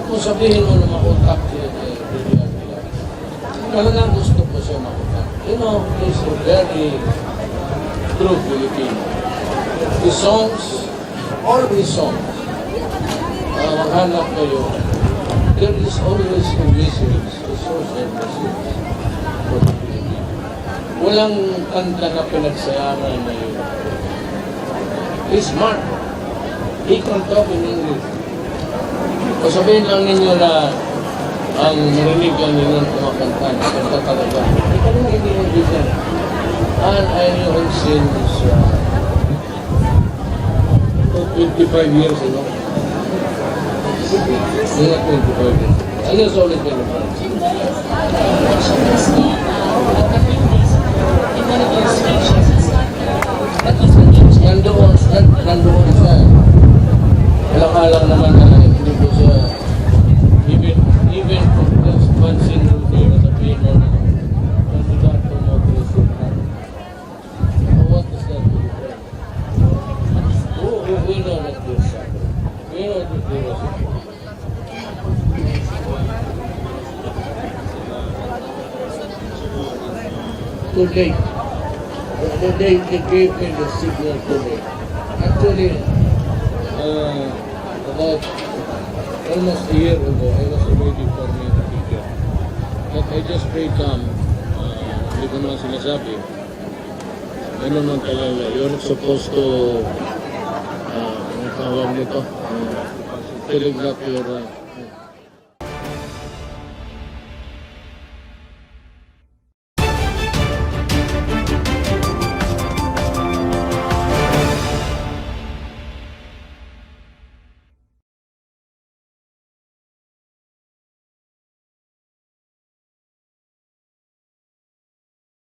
kung sabihin mo na makontak siya kay Brilliant Villar, talagang gusto ko siya makontak. You know, he's a very true Filipino. His songs, all his songs, maghanap kayo, there is always a message, a social message for the Filipino. Walang kanta na pinagsayangan na yun. He's smart. He can talk in English. O sabihin lang ninyo na ang narinig lang ninyo ng kumakanta, kanta talaga. Hindi ka naman hindi nabigyan. And I knew him since 25 years ago. Not 25 years. I just always been a friend. Nandoon siya. Alang-alang naman na hindi ko siya even just one single day na sabihin mo na kandidato mo president. What is that? We know that this happened. We know that there was a today they gave me the signal today. Actually, about almost a year ago, I was already forming a figure. But I just pray come, hindi ko naman sinasabi. Ano nang talaga, you're supposed to, ano tawag nito, telegraph your